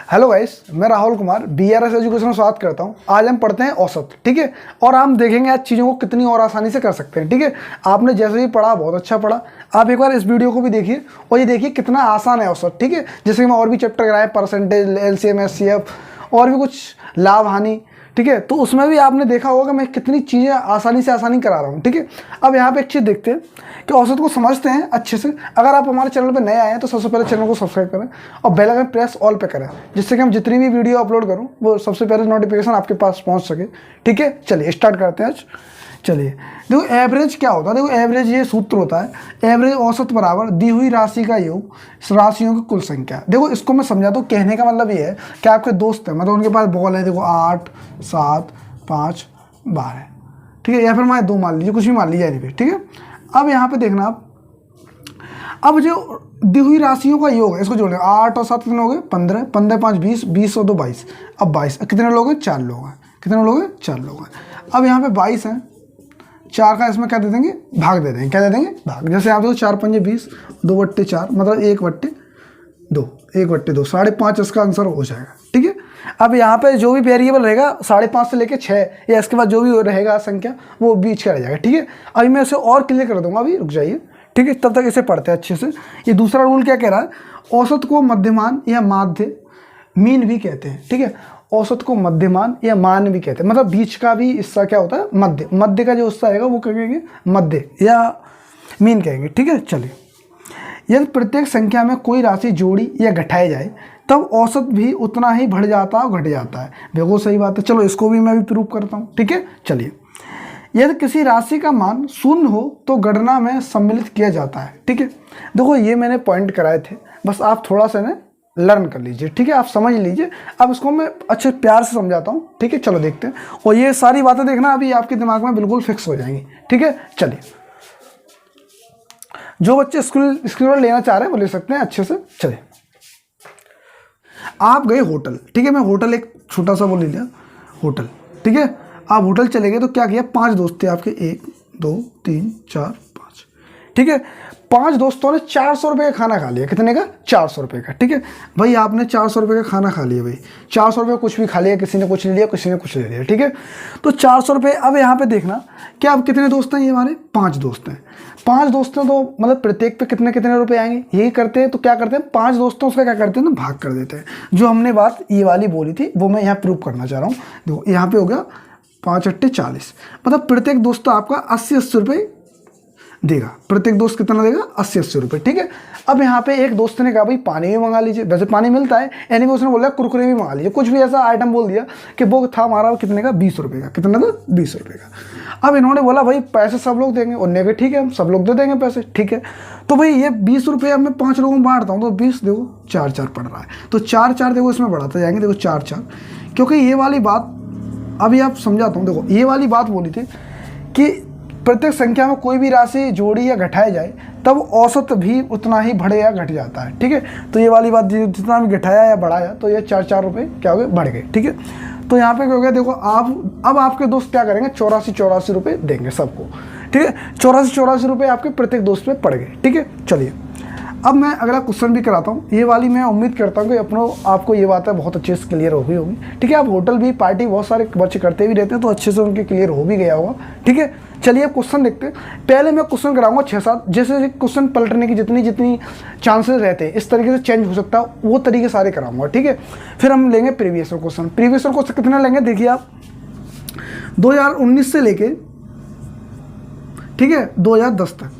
Hello guys, मैं Rahul Kumar BRS education में स्वागत करता हूं। आज हम पढ़ते हैं औसत, ठीक है। और हम देखेंगे आज चीज़ों को कितनी और आसानी से कर सकते हैं, ठीक है। आपने जैसे ही पढ़ा बहुत अच्छा पढ़ा, आप एक बार इस वीडियो को भी देखिए और ये देखिए कितना आसान है औसत, ठीक है। जैसे कि मैं और भी चैप्टर कराए, परसेंटेज, एलसीएम, एचसीएफ और भी कुछ लाभ हानि, ठीक है। तो उसमें भी आपने देखा होगा कि मैं कितनी चीज़ें आसानी करा रहा हूँ, ठीक है। अब यहाँ पे एक चीज़ देखते हैं कि औसत को समझते हैं अच्छे से। अगर आप हमारे चैनल पर नए आए हैं तो सबसे पहले चैनल को सब्सक्राइब करें और बेल आइकन प्रेस ऑल पे करें, जिससे कि हम जितनी भी वीडियो अपलोड करूँ वो सबसे पहले नोटिफिकेशन आपके पास पहुँच सके, ठीक है। चलिए स्टार्ट करते हैं आज। चलिए देखो, एवरेज क्या होता है। देखो एवरेज ये सूत्र होता है, एवरेज औसत बराबर दी हुई राशि का योग राशियों की कुल संख्या। देखो इसको मैं समझाता हूँ। कहने का मतलब ये है कि आपके दोस्त हैं, मतलब उनके पास बॉल है, देखो 8, 7, 5, 12, ठीक है। या फिर मैं 2 मान लीजिए, कुछ भी मान लीजिए नहीं, ठीक है। अब यहाँ पे देखना आप, अब जो दी हुई राशियों का योग है इसको जोड़ लें। 8 और 7 कितने हो गए? 15, 15, 5, 20, 20 और 2 22। अब 22 कितने लोग हैं? 4 लोग हैं। कितने लोग हैं? 4 लोग हैं। अब यहाँ पे 22 हैं, 4 का इसमें क्या दे देंगे? भाग दे देंगे। क्या दे देंगे? भाग। जैसे आप देखो 4 पंजे 20, 2/4 मतलब 1/2, 1/2, 5.5 इसका आंसर हो जाएगा, ठीक है। अब यहाँ पे जो भी वेरिएबल रहेगा 5.5 से लेके 6 या इसके बाद जो भी रहेगा संख्या वो बीच का रह जाएगा, ठीक है। अभी मैं इसे और क्लियर कर दूंगा, अभी रुक जाइए, ठीक है। तब तक इसे पढ़ते हैं अच्छे से। ये दूसरा रूल क्या कह रहा है? औसत को मध्यमान या माध्य मीन भी कहते हैं, ठीक है। औसत को मध्यमान या मान भी कहते हैं, मतलब बीच का भी हिस्सा क्या होता है? मध्य। मध्य का जो हिस्सा आएगा वो कहेंगे मध्य या मीन कहेंगे, ठीक है। चलिए, यदि प्रत्येक संख्या में कोई राशि जोड़ी या घटाई जाए तब औसत भी उतना ही बढ़ जाता है और घट जाता है। बिल्कुल सही बात है। चलो इसको भी मैं भी प्रूव करता हूँ, ठीक है। चलिए, यदि किसी राशि का मान 0 हो तो गणना में सम्मिलित किया जाता है, ठीक है। देखो ये मैंने पॉइंट कराए थे, बस आप थोड़ा सा ना लर्न कर लीजिए, ठीक है। आप समझ लीजिए। अब इसको मैं अच्छे प्यार से समझाता हूँ, ठीक है। चलो देखते हैं। और ये सारी बातें देखना अभी आपके दिमाग में बिल्कुल फिक्स हो जाएंगी, ठीक है। चलिए, जो बच्चे स्क्रीन लेना चाह रहे हैं वो ले सकते हैं अच्छे से। चलिए, आप गए होटल, ठीक है। मैं होटल एक छोटा सा वो ले लिया, होटल, ठीक है। आप होटल चले गए तो क्या किया? 5 दोस्त थे आपके, 1, 2, 3, 4, 5, ठीक है। 5 दोस्तों ने 400 रुपये का खाना खा लिया। कितने का? 400 रुपये का, ठीक है। भाई आपने 400 रुपये का खाना खा लिया, भाई 400 रुपये कुछ भी खा लिया, किसी ने कुछ ले लिया, किसी ने कुछ ले लिया, ठीक है। तो 400 रुपये। अब यहाँ पे देखना कि अब कितने दोस्त हैं? ये हमारे 5 दोस्त हैं। 5 दोस्त हैं तो मतलब प्रत्येक पे कितने कितने रुपए आएंगे? यही करते हैं। तो क्या करते हैं? 5 दोस्तों उसका क्या करते हैं ना, भाग कर देते हैं। जो हमने बात ये वाली बोली थी वो मैं यहाँ प्रूव करना चाह रहा हूँ। देखो यहाँ पे हो गया 5 × 40, मतलब प्रत्येक दोस्त आपका 80-80 रुपये देगा। प्रत्येक दोस्त कितना देगा? 80-80 रुपये, ठीक है। अब यहाँ पे एक दोस्त ने कहा भाई पानी भी मंगा लीजिए, वैसे पानी मिलता है, यानी कि उसने बोला कुरकुरे भी मंगा लीजिए, कुछ भी ऐसा आइटम बोल दिया कि वो था हमारा कितने का? 20 रुपये का। कितना था? 20 रुपये का। अब इन्होंने बोला भाई पैसे सब लोग देंगे, उन्होंने कहा ठीक है हम सब लोग दे देंगे पैसे, ठीक है। तो भाई ये 20 रुपये अब मैं 5 लोगों में बांटता हूँ तो 20 देखो 4-4 पड़ रहा है, तो 4-4 देखो इसमें बढ़ाते जाएंगे, देखो 4-4। क्योंकि ये वाली बात अभी आप समझाता हूँ। देखो ये वाली बात बोली थी कि प्रत्येक संख्या में कोई भी राशि जोड़ी या घटाई जाए तब औसत भी उतना ही बढ़े या घट जाता है, ठीक है। तो ये वाली बात जितना भी घटाया या बढ़ाया तो ये 4-4 रुपये क्या हो गए? बढ़ गए, ठीक है। तो यहाँ पे क्या हो गया? देखो आप अब आपके दोस्त क्या करेंगे? 84 रुपये देंगे सबको, ठीक है। 84 रुपये आपके प्रत्येक दोस्त पे पड़ गए, ठीक है। चलिए, अब मैं अगला क्वेश्चन भी कराता हूँ। ये वाली मैं उम्मीद करता हूँ कि आपको ये बातें बहुत अच्छे से क्लियर हो गई होगी, ठीक है। आप होटल भी पार्टी बहुत सारे बच्चे करते भी रहते हैं तो अच्छे से उनके क्लियर हो भी गया होगा, ठीक है। चलिए अब क्वेश्चन देखते हैं। पहले मैं क्वेश्चन कराऊंगा 6-7, जैसे क्वेश्चन पलटने की जितनी चांसेस रहते हैं इस तरीके से चेंज हो सकता है, वो तरीके सारे कराऊंगा, ठीक है। फिर हम लेंगे प्रीवियस क्वेश्चन। प्रीवियस क्वेश्चन कितना लेंगे? देखिए आप 2019 से लेके, ठीक है, 2010 तक।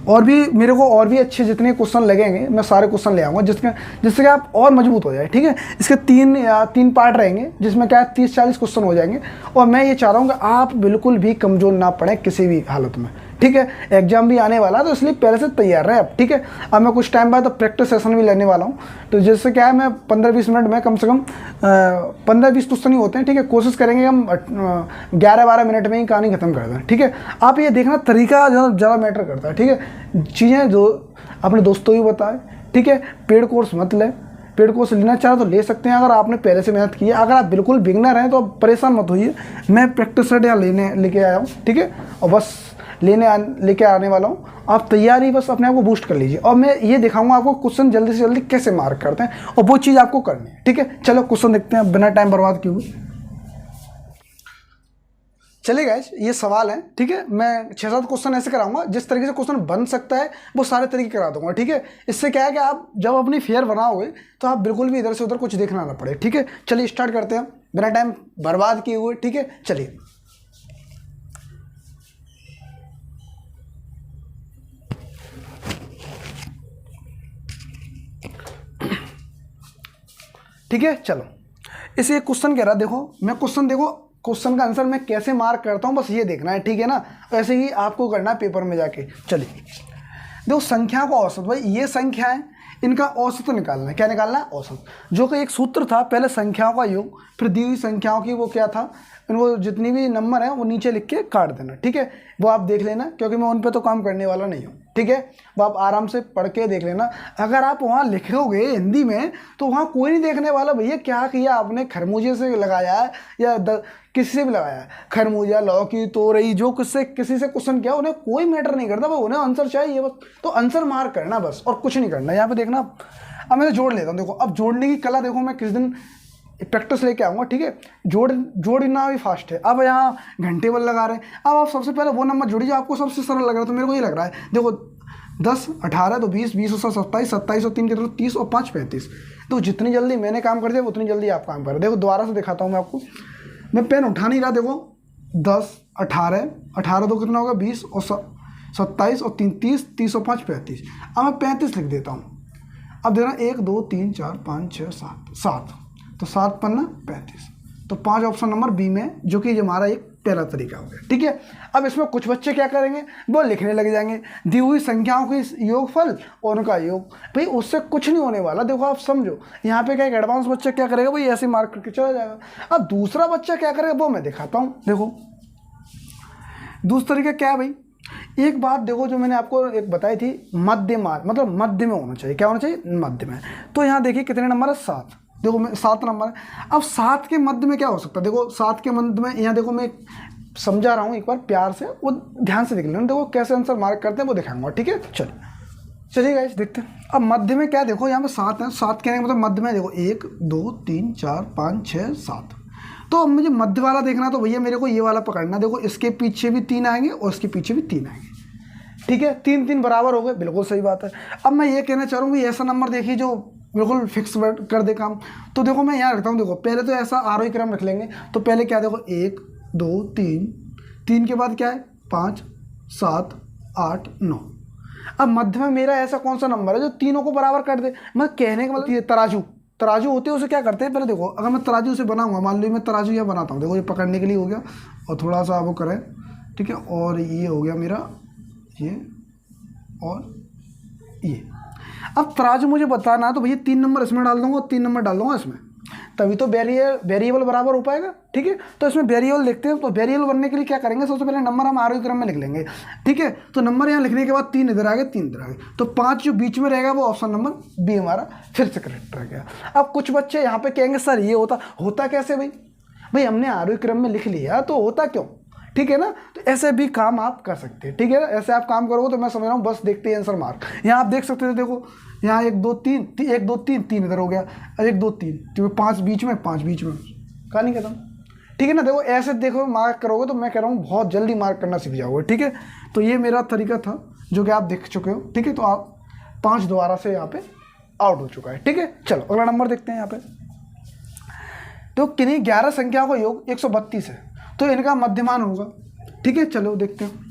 और भी मेरे को और भी अच्छे जितने क्वेश्चन लगेंगे मैं सारे क्वेश्चन ले आऊँगा जिससे कि आप और मजबूत हो जाए, ठीक है। इसके 3 पार्ट रहेंगे जिसमें क्या 30-40 क्वेश्चन हो जाएंगे। और मैं ये चाह रहा हूँ कि आप बिल्कुल भी कमज़ोर ना पड़े किसी भी हालत में, ठीक है। एग्जाम भी आने वाला है तो इसलिए पहले से तैयार रहे अब, ठीक है। अब मैं कुछ टाइम बाद प्रैक्टिस सेशन भी लेने वाला हूँ, तो जिससे क्या है मैं 15-20 मिनट में कम से कम 15-20 क्वेश्चन ही होते हैं, ठीक है। कोशिश करेंगे हम 11-12 मिनट में ही कहानी खत्म कर दें, ठीक है। आप ये देखना तरीका ज़्यादा मैटर करता है, ठीक है। चीज़ें जो अपने दोस्तों ही बताए, ठीक है। पेड कोर्स मत लें, पेड कोर्स लेना चाहे तो ले सकते हैं अगर आपने पहले से मेहनत की है। अगर आप बिल्कुल बिगनर हैं तो आप परेशान मत होइए, मैं प्रैक्टिस सेट यहाँ लेके आया हूँ, ठीक है। और बस लेके आने वाला हूँ। आप तैयारी बस अपने आप को बूस्ट कर लीजिए और मैं ये दिखाऊंगा आपको क्वेश्चन जल्दी से जल्दी कैसे मार्क करते हैं और वो चीज़ आपको करनी है। ठीक है, चलो क्वेश्चन देखते हैं बिना टाइम बर्बाद किए हुए। चलिए गाइस, ये सवाल है। ठीक है, मैं 6-7 क्वेश्चन ऐसे कराऊंगा जिस तरीके से क्वेश्चन बन सकता है वो सारे तरीके करा दूंगा। ठीक है, इससे क्या है कि आप जब अपनी फेयर बनाओगे तो आप बिल्कुल भी इधर से उधर कुछ देखना ना पड़े। ठीक है, चलिए स्टार्ट करते हैं बिना टाइम बर्बाद किए हुए। ठीक है, चलिए। ठीक है, चलो इसे एक क्वेश्चन कह रहा, देखो मैं क्वेश्चन, देखो क्वेश्चन का आंसर मैं कैसे मार्क करता हूँ बस ये देखना है। ठीक है ना, ऐसे ही आपको करना है पेपर में जाके। चलिए देखो, संख्या का औसत, भाई ये संख्या है, इनका औसत निकालना है। क्या निकालना है? औसत। जो कि एक सूत्र था, पहले संख्याओं का योग, फिर दी हुई संख्याओं की वो क्या था, इनको जितनी भी नंबर है वो नीचे लिख के काट देना। ठीक है, वो आप देख लेना क्योंकि मैं उन पे तो काम करने वाला नहीं हूँ। ठीक है, वो आप आराम से पढ़ के देख लेना। अगर आप वहाँ लिखोगे हिंदी में तो वहाँ कोई नहीं देखने वाला भैया क्या किया आपने, खरबूजे से लगाया है या किसी से भी लगाया है, खरबूजा, लौकी, तोरई, जो किसी से क्वेश्चन किया उन्हें कोई मैटर नहीं करता, उन्हें आंसर चाहिए बस। तो आंसर मार्क करना बस और कुछ नहीं करना। यहाँ पे देखना, अब मैं जोड़ लेता हूँ। देखो अब जोड़ने की कला देखो, मैं किस दिन प्रैक्टिस लेके आऊँगा। ठीक है, जोड़ना भी फास्ट है। अब यहाँ घंटे बल लगा रहे हैं। अब आप सबसे पहले वो नंबर जोड़िए जो आपको सबसे सरल लग रहा है। तो मेरे को ये लग रहा है, देखो 10, 18 तो 20, 20 और 27, 27 और 3 के 30 और 5 35। तो जितनी जल्दी मैंने काम कर दिया उतनी जल्दी आप काम करें। देखो दोबारा से दिखाता हूँ मैं आपको, मैं पेन उठा नहीं रहा। देखो 10, 18, 18 तो कितना होगा 20 और 27 और 3 30, 30 और 5 35। अब मैं 35 लिख देता हूँ। अब देखना 1 2 3 4 5 6 7 7, तो 7 पन्ना 35। तो 5 ऑप्शन नंबर बी में, जो कि हमारा एक पहला तरीका हो गया। ठीक है, अब इसमें कुछ बच्चे क्या करेंगे, वो लिखने लग जाएंगे दी हुई संख्याओं की योगफल और उनका योग। भाई उससे कुछ नहीं होने वाला। देखो आप समझो, यहाँ पे क्या एक एडवांस बच्चा क्या करेगा, भाई ऐसे मार्क करके चला जाएगा। अब दूसरा बच्चा क्या करेगा वो मैं दिखाता हूँ। देखो दूसरा तरीका क्या है भाई, एक बात देखो जो मैंने आपको एक बताई थी, मध्यमान, मतलब मध्य में होना चाहिए। क्या होना चाहिए? मध्य में। तो यहाँ देखिए कितने नंबर है, 7। देखो मैं 7 नंबर है। अब 7 के मध्य में क्या हो सकता है, देखो 7 के मध्य में, यहाँ देखो मैं समझा रहा हूँ एक बार प्यार से, वो ध्यान से देख लेना। देखो कैसे आंसर मार्क करते हैं वो दिखाऊंगा। ठीक है, चलिए गाइस देखते हैं। अब मध्य में क्या, देखो यहाँ पे 7 है। 7 कहने का मतलब मध्य में देखो 1 2 3 4 5 6 7। तो अब मुझे मध्य वाला देखना, तो भैया मेरे को ये वाला पकड़ना। देखो इसके पीछे भी 3 आएंगे और इसके पीछे भी 3 आएंगे। ठीक है, 3 3 बराबर हो गए, बिल्कुल सही बात है। अब मैं ये कहना चाह रहा हूँ कि ऐसा नंबर देखिए जो बिल्कुल फिक्स कर दे काम। तो देखो मैं यहाँ रखता हूँ। देखो पहले तो ऐसा आरोही क्रम रख लेंगे। तो पहले क्या, देखो 1 2 3, 3 के बाद क्या है 5 7 8 9। अब मध्य में मेरा ऐसा कौन सा नंबर है जो तीनों को बराबर कर दे। मैं कहने का मतलब ये तराजू होते हैं, उसे क्या करते हैं, पहले देखो अगर मैं तराजू से बनाऊंगा, मान लो मैं तराजू यहाँ बनाता हूँ। देखो ये पकड़ने के लिए हो गया और थोड़ा सा वो करें। ठीक है, और ये हो गया मेरा ये और ये। अब तराजू मुझे बताना है तो भैया 3 नंबर इसमें डाल दूंगा और 3 नंबर डाल दूंगा इसमें, तभी तो वेरिएबल बराबर हो पाएगा। ठीक है, तो इसमें वेरिएबल लिखते हैं। तो वेरिएबल बनने के लिए क्या करेंगे, सबसे पहले नंबर हम आरोही क्रम में लिख लेंगे। ठीक है, तो नंबर यहाँ लिखने के बाद 3 इधर आ गए, 3 इधर आ गए। तो 5 जो बीच में रहेगा वो ऑप्शन नंबर बी हमारा फिर से करेक्ट रह गया। अब कुछ बच्चे यहाँ पे कहेंगे सर ये होता कैसे भाई हमने आरोही क्रम में लिख लिया तो होता क्यों। ठीक है ना, तो ऐसे भी काम आप कर सकते हैं। ठीक है ना, ऐसे आप काम करोगे तो मैं समझ रहा हूँ बस देखते ही आंसर मार्क। यहाँ आप देख सकते थे, देखो यहाँ 1 2 3 1 2 3 3 इधर हो गया, 1 2 3 तो 5 बीच में, 5 बीच में, कहानी खत्म। ठीक है ना, देखो ऐसे देखो मार्क करोगे तो मैं कह रहा हूँ बहुत जल्दी मार्क करना सीख जाओगे। ठीक है, तो ये मेरा तरीका था जो कि आप देख चुके हो। ठीक है, तो आप 5 दोबारा से यहाँ पे आउट हो चुका है। ठीक है, चलो अगला नंबर देखते हैं। यहाँ पे तो किन्हीं 11 संख्याओं का योग 132 है, तो इनका मध्यमान होगा। ठीक है, चलो देखते हैं।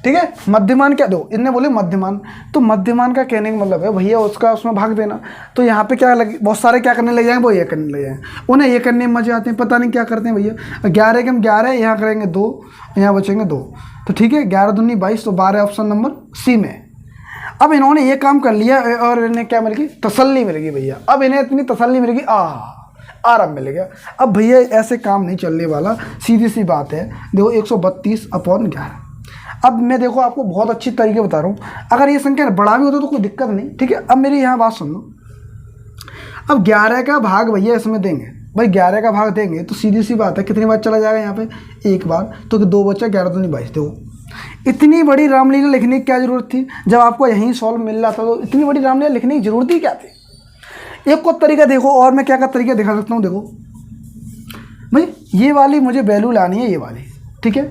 ठीक है, मध्यमान क्या दो, इनने बोले मध्यमान। तो मध्यमान का कहने का मतलब है भैया उसका उसमें भाग देना। तो यहाँ पे क्या लगे, बहुत सारे क्या करने लग जाएंगे, वो ये करने लग जाएंगे। उन्हें ये करने में मजे आते हैं, पता नहीं क्या करते हैं भैया। 11 के हम 11 यहाँ करेंगे 2, यहाँ बचेंगे 2। तो ठीक है, 11 दूनी 22, तो 12 ऑप्शन नंबर सी में। अब इन्होंने ये काम कर लिया और इन्हें क्या मिल गई, तसल्ली मिल गई भैया। अब इन्हें इतनी तसल्ली मिल गई, आराम मिल गया। अब भैया ऐसे काम नहीं चलने वाला, सीधी सी बात है। देखो 132/11। अब मैं देखो आपको बहुत अच्छी तरीके बता रहा हूँ, अगर ये संख्या बड़ा भी होता तो कोई दिक्कत नहीं, ठीक है। अब मेरी यहाँ बात सुन लो, अब 11 का भाग भैया इसमें देंगे, भाई 11 का भाग देंगे तो सीधी सी बात है कितनी बार चला जाएगा यहाँ पे, एक बार, तो 2 बच्चा 11 तो नहीं 22। देखो इतनी बड़ी रामलीला लिखने की क्या जरूरत थी, जब आपको यहीं सॉल्व मिल रहा था तो इतनी बड़ी रामलीला लिखने की जरूरत ही क्या थी। एक को तरीका देखो, और मैं क्या क्या तरीका दिखा सकता हूँ। देखो भाई ये वाली मुझे वैल्यू लानी है, ये वाली, ठीक है।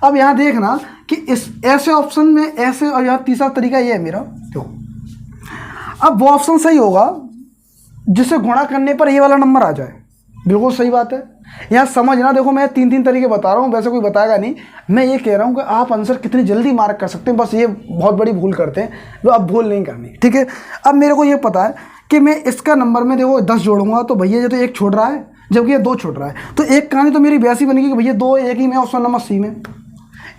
अब यहाँ देखना कि इस ऐसे ऑप्शन में ऐसे, और यहाँ तीसरा तरीका ये है मेरा। देखो अब वो ऑप्शन सही होगा जिसे गुणा करने पर ये वाला नंबर आ जाए, बिल्कुल सही बात है। यहाँ समझना, देखो मैं 3 तरीके बता रहा हूँ, वैसे कोई बताएगा नहीं, मैं ये कह रहा हूँ कि आप आंसर कितनी जल्दी मार्क कर सकते हैं, बस ये बहुत बड़ी भूल करते हैं जो अब भूल नहीं करनी, ठीक है। अब मेरे को ये पता है कि मैं इसका नंबर में देखो 10 जोड़ूंगा तो भैया ये तो 1 छोड़ रहा है, जबकि ये 2 छोड़ रहा है, तो एक कहानी तो मेरी वैसी बनेगी कि भैया 2 1 ही में, ऑप्शन नंबर सी में।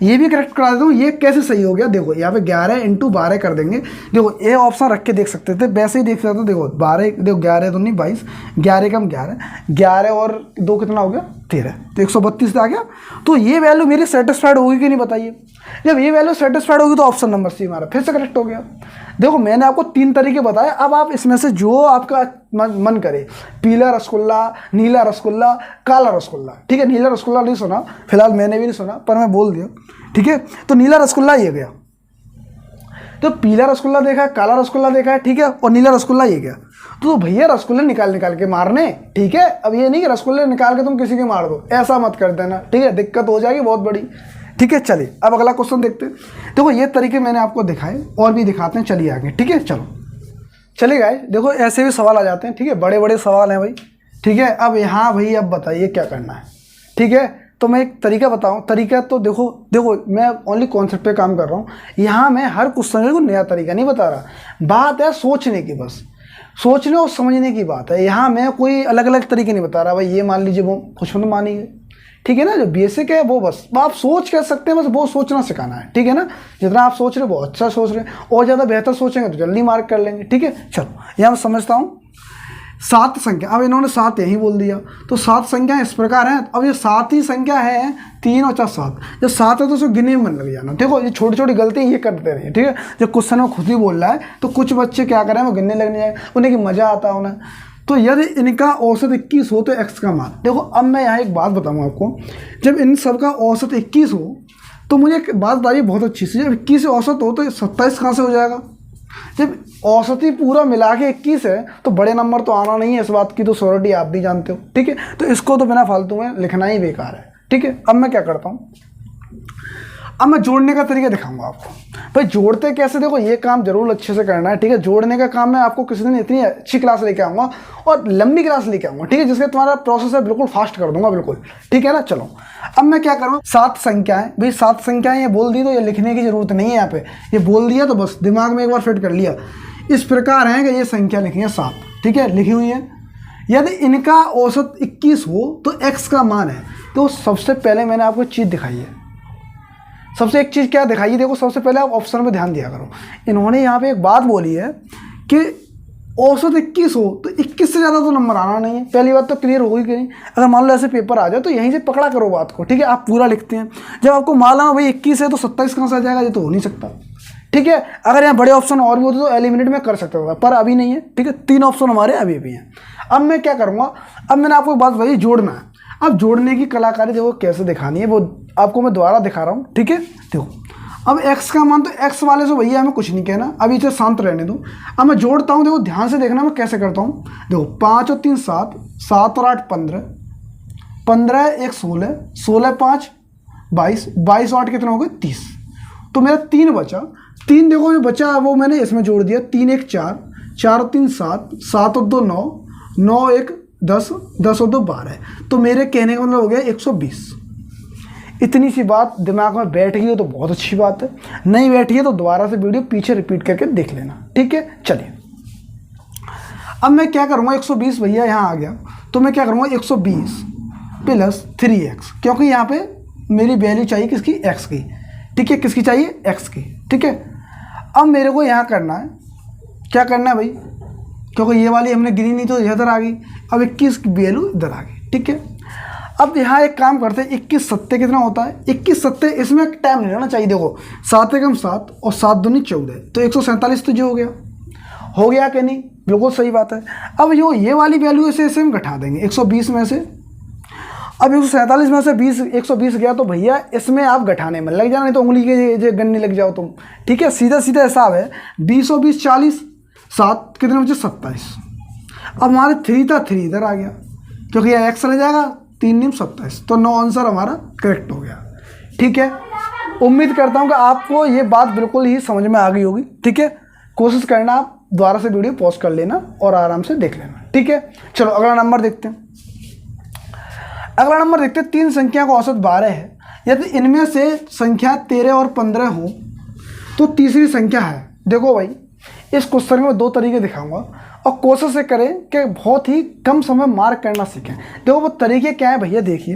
ये भी करेक्ट करा देता हूँ, ये कैसे सही हो गया। देखो यहाँ पे 11 × 12 कर देंगे, देखो ये ऑप्शन रख के देख सकते थे, वैसे ही देख सकते थे। देखो 12, देखो 11 तो नहीं 22, 11 कम 11, 11 और 2 कितना हो गया 13, तो 132 आ गया। तो ये वैल्यू मेरी सेटिस्फाइड होगी कि नहीं बताइए। जब ये वैल्यू सेटिस्फाइड होगी तो ऑप्शन नंबर सी हमारा फिर से करेक्ट हो गया। देखो मैंने आपको 3 तरीके बताए, अब आप इसमें से जो आपका मन करे, पीला रसगुल्ला, नीला रसगुल्ला, काला रसगुल्ला, ठीक है। नीला रसगुल्ला नहीं सुना फिलहाल, मैंने भी नहीं सुना, पर मैं बोल दिया, ठीक है। तो नीला रसगुल्ला ये गया, तो पीला रसगुल्ला देखा है, काला रसगुल्ला देखा है, ठीक है, और नीला रसगुल्ला ये गया। तो भैया रसगुल्ले निकाल के मारने, ठीक है। अब ये नहीं कि रसगुल्ले निकाल के तुम किसी के मार दो, ऐसा मत कर देना, ठीक है, दिक्कत हो जाएगी बहुत बड़ी, ठीक है। चलिए अब अगला क्वेश्चन देखते हैं। देखो ये तरीके मैंने आपको दिखाए, और भी दिखाते हैं, चलिए आगे, ठीक है। चलिए गाइस, देखो ऐसे भी सवाल आ जाते हैं, ठीक है, बड़े बड़े सवाल हैं भाई, ठीक है। अब यहाँ भाई अब बताइए क्या करना है, ठीक है। तो मैं एक तरीका बताऊँ, तरीका तो देखो मैं ओनली कॉन्सेप्ट पे काम कर रहा हूँ, यहाँ मैं हर क्वेश्चन को नया तरीका नहीं बता रहा, बात है सोचने की, बस सोचने और समझने की बात है। यहाँ मैं कोई अलग अलग तरीके नहीं बता रहा भाई, ये मान लीजिए वो कुछ तो मानिए, ठीक है ना। जो बेसिक है वो बस आप सोच कह सकते हैं, बस वो सोचना सिखाना है, ठीक है ना। जितना आप सोच रहे हो वो अच्छा सोच रहे हैं, और ज़्यादा बेहतर सोचेंगे तो जल्दी मार्क कर लेंगे, ठीक है। चलो यहाँ मैं समझता हूँ 7 संख्या, अब इन्होंने 7 यही बोल दिया, तो 7 संख्या इस प्रकार हैं। अब ये 7 ही संख्या है, 3 और 4 7, जब 7 है तो उसको गिने में मन लग जाना। देखो ये छोटी छोटी गलतियाँ ये करते रहिए, ठीक है। जब क्वेश्चन में खुद ही बोल रहा है तो कुछ बच्चे क्या करें, वो गिनने लगने जाए, उन्हें की मज़ा आता है उन्हें। तो यदि इनका औसत 21 हो तो x का मान, देखो अब मैं यहाँ एक बात बताऊँगा आपको, जब इन सब का औसत 21 हो तो मुझे एक बात बताइए बहुत अच्छी से, जब 21 से औसत हो तो 27 कहाँ से हो जाएगा। जब औसत ही पूरा मिला के 21 है तो बड़े नंबर तो आना नहीं है, इस बात की तो श्योरिटी आप भी जानते हो, ठीक है। तो इसको तो बिना फालतू में लिखना ही बेकार है, ठीक है। अब मैं क्या करता हूँ, अब मैं जोड़ने का तरीका दिखाऊंगा आपको। भाई जोड़ते कैसे, देखो ये काम जरूर अच्छे से करना है, ठीक है। जोड़ने का काम मैं आपको किसी दिन इतनी अच्छी क्लास लेके आऊँगा और लंबी क्लास लेके आऊँगा, ठीक है, जिससे तुम्हारा प्रोसेस है बिल्कुल फास्ट कर दूंगा, बिल्कुल, ठीक है ना। चलो अब मैं क्या करूँ, 7 संख्याएं, भाई 7 संख्याएं ये बोल दी तो ये लिखने की जरूरत नहीं है, यहाँ पे ये बोल दिया तो बस दिमाग में एक बार फिट कर लिया। इस प्रकार है कि ये संख्या लिखी है 7, ठीक है, लिखी हुई है। यदि इनका औसत 21 हो तो x का मान है, तो सबसे पहले मैंने आपको चीज़ दिखाई है, सबसे एक चीज़ क्या दिखाई है, देखो सबसे पहले आप ऑप्शन में ध्यान दिया करो। इन्होंने यहाँ पे एक बात बोली है कि औसत 21 हो तो 21 से ज़्यादा तो नंबर आना नहीं है, पहली बात तो क्लियर होगी कि नहीं। अगर मान लो ऐसे पेपर आ जाए तो यहीं से पकड़ा करो बात को, ठीक है। आप पूरा लिखते हैं, जब आपको मालूम भाई 21 है तो 27 कहाँ से आ जाएगा, ये तो हो नहीं सकता, ठीक है। अगर यहाँ बड़े ऑप्शन और भी होते तो एलिमिनेट में कर सकता था, पर अभी नहीं है, ठीक है। 3 ऑप्शन हमारे अभी भी हैं। अब मैं क्या करूँगा, अब मैंने आपको बात बताई जोड़ना है। अब जोड़ने की कलाकारी देखो कैसे दिखानी है, वो आपको मैं दोबारा दिखा रहा हूँ, ठीक है। देखो अब x का मान, तो x वाले से भैया हमें कुछ नहीं कहना, अभी इसे शांत रहने दो। अब मैं जोड़ता हूँ, देखो ध्यान से देखना मैं कैसे करता हूँ। देखो 5 और 3 7, 7 और 8 15, 15 1 16, 16 5 22, 22 और 8 कितना हो गए 30। तो मेरा 3 बचा, 3 देखो जो बचा वो मैंने इसमें जोड़ दिया, 3 1 4, 4 और 3 7, 7 और 2 9, 9 1 10, 10 और 2 12, तो मेरे कहने का मतलब हो गया 120। इतनी सी बात दिमाग में बैठ गई हो तो बहुत अच्छी बात है, नहीं बैठी है तो दोबारा से वीडियो पीछे रिपीट करके देख लेना, ठीक है। चलिए अब मैं क्या करूँगा, 120 भैया यहाँ आ गया, तो मैं क्या करूँगा 120 प्लस 3x, क्योंकि यहाँ पे मेरी वैल्यू चाहिए किसकी, x की, ठीक है, किसकी चाहिए, x की, ठीक है। अब मेरे को यहाँ करना है, क्या करना है भाई, क्योंकि ये वाली हमने गिनी नहीं तो इधर आ गई, अब 21 की वैल्यू इधर आ गई, ठीक है। अब यहाँ एक काम करते हैं, 21 सत्ते कितना होता है, 21 सत्ते, इसमें टाइम नहीं रहना चाहिए। देखो 7 एकम 7 और 7 दूनी 14, तो 147 तो जो हो गया कि नहीं, बिल्कुल सही बात है। अब ये वाली वैल्यू इसे हम घटा देंगे 120 में से। अब 147 में से 120 गया तो भैया इसमें आप घटाने में लग जाना, नहीं तो उंगली के गन्ने लग जाओ तुम। ठीक है, सीधा सीधा हिसाब है, 20 और 20 40, 7 कितने बचे 27। अब हमारे 3 था, 3 इधर आ गया क्योंकि यह एक्स चला जाएगा, 3 निम 27, तो 9 आंसर हमारा करेक्ट हो गया। ठीक है, उम्मीद करता हूँ कि आपको ये बात बिल्कुल ही समझ में आ गई होगी। ठीक है, कोशिश करना, आप दोबारा से वीडियो पॉज कर लेना और आराम से देख लेना। ठीक है, चलो अगला नंबर देखते हैं। अगला नंबर देखते हैं, 3 संख्या का औसत 12 है, यदि इनमें से संख्या 13 और 15 हो तो तीसरी संख्या है। देखो भाई, इस क्वेश्चन में 2 तरीके दिखाऊंगा और कोशिश से करें कि बहुत ही कम समय मार्क करना सीखें। देखो वो तरीके क्या है भैया, देखिए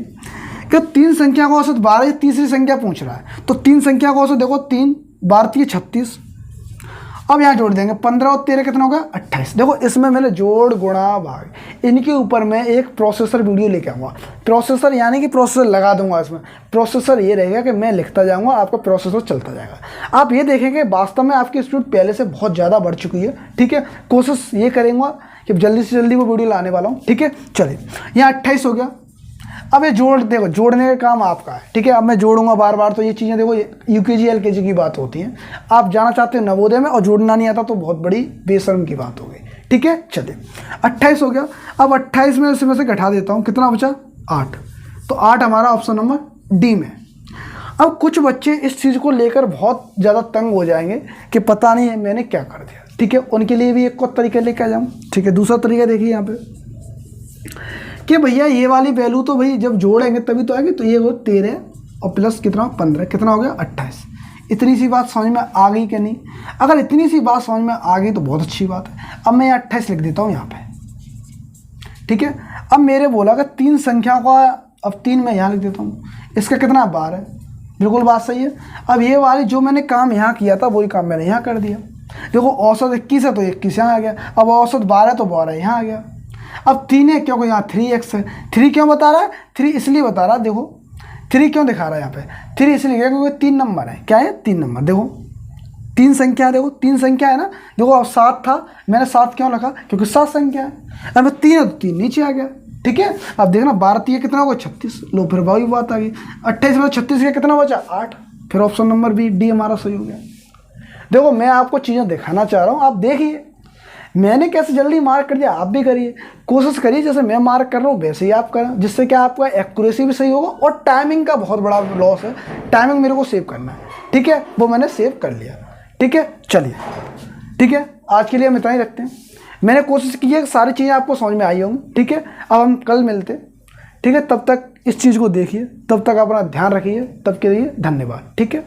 कि 3 संख्या का औसत 12, तीसरी संख्या पूछ रहा है, तो 3 संख्या का औसत देखो 3 12 36। अब यहाँ जोड़ देंगे 15 और 13 कितना होगा 28। देखो इसमें मैंने जोड़ गुणा भाग, इनके ऊपर मैं एक प्रोसेसर वीडियो लेके आऊँगा। प्रोसेसर यानी कि प्रोसेसर लगा दूंगा इसमें। प्रोसेसर ये रहेगा कि मैं लिखता जाऊँगा, आपका प्रोसेसर चलता जाएगा। आप ये देखेंगे वास्तव में आपकी स्पीड पहले से बहुत ज़्यादा बढ़ चुकी है। ठीक है, कोशिश ये करेंगे कि जल्दी से जल्दी वो वीडियो लाने वाला हूँ। ठीक है, चलिए यहाँ 28 हो गया। अब ये देखो जोड़ने का काम आपका है। ठीक है, अब मैं जोड़ूंगा बार बार, तो ये चीज़ें देखो यूकेजी एलकेजी की बात होती है। आप जाना चाहते हैं नवोदय में और जोड़ना नहीं आता तो बहुत बड़ी बेशर्म की बात हो गई। ठीक है, चलिए 28 हो गया। अब 28 में से घटा देता हूँ, कितना बचा 8, तो 8 हमारा ऑप्शन नंबर डी में। अब कुछ बच्चे इस चीज़ को लेकर बहुत ज़्यादा तंग हो जाएंगे कि पता नहीं है मैंने क्या कर दिया। ठीक है, उनके लिए भी एक और तरीका लेकर आ जाऊँ। ठीक है, दूसरा तरीका देखिए यहाँ पे कि भैया ये वाली वैल्यू तो भाई जब जोड़ेंगे तभी तो आएगी, तो ये हो 13 और प्लस कितना 15, कितना हो गया 28। इतनी सी बात समझ में आ गई कि नहीं? अगर इतनी सी बात समझ में आ गई तो बहुत अच्छी बात है। अब मैं 28 लिख देता हूँ यहाँ पे। ठीक है, अब मेरे बोला कि 3 संख्याओं का, अब 3 मैं यहाँ लिख देता हूँ, इसका कितना 12, बिल्कुल बात सही है। अब ये वाली जो मैंने काम यहाँ किया था वही काम मैंने यहाँ कर दिया। देखो औसत 21 है तो 21 यहाँ आ गया, अब औसत 12 तो 12 यहाँ आ गया। अब 3 है क्योंकि यहाँ 3x है। 3 क्यों बता रहा है, 3 इसलिए बता रहा है, देखो 3 क्यों दिखा रहा है यहाँ पे, 3 इसलिए क्योंकि 3 नंबर है। क्या है 3 नंबर, देखो 3 संख्या, देखो 3 संख्या है ना। देखो अब 7 था, मैंने 7 क्यों रखा, क्योंकि 7 संख्या है। अब 3 है तो 3 नीचे आ गया। ठीक है, अब देखना 12 3 कितना होगा 36। लो फिर वही बात आ गई, 28 में 36 का कितना बचा 8, फिर ऑप्शन नंबर बी डी हमारा सही हो गया। देखो मैं आपको चीज़ें दिखाना चाह रहा हूँ, आप देखिए मैंने कैसे जल्दी मार्क कर दिया, आप भी करिए। कोशिश करिए जैसे मैं मार्क कर रहा हूँ वैसे ही आप करें, जिससे क्या आपका एक्यूरेसी भी सही होगा और टाइमिंग का बहुत बड़ा लॉस है। टाइमिंग मेरे को सेव करना है। ठीक है, वो मैंने सेव कर लिया। ठीक है, चलिए ठीक है, आज के लिए हम इतना ही रखते हैं। मैंने कोशिश की है कि सारी चीज़ें आपको समझ में आई होंगी। ठीक है, अब हम कल मिलते। ठीक है, तब तक इस चीज़ को देखिए, तब तक अपना ध्यान रखिए। तब के लिए धन्यवाद। ठीक है।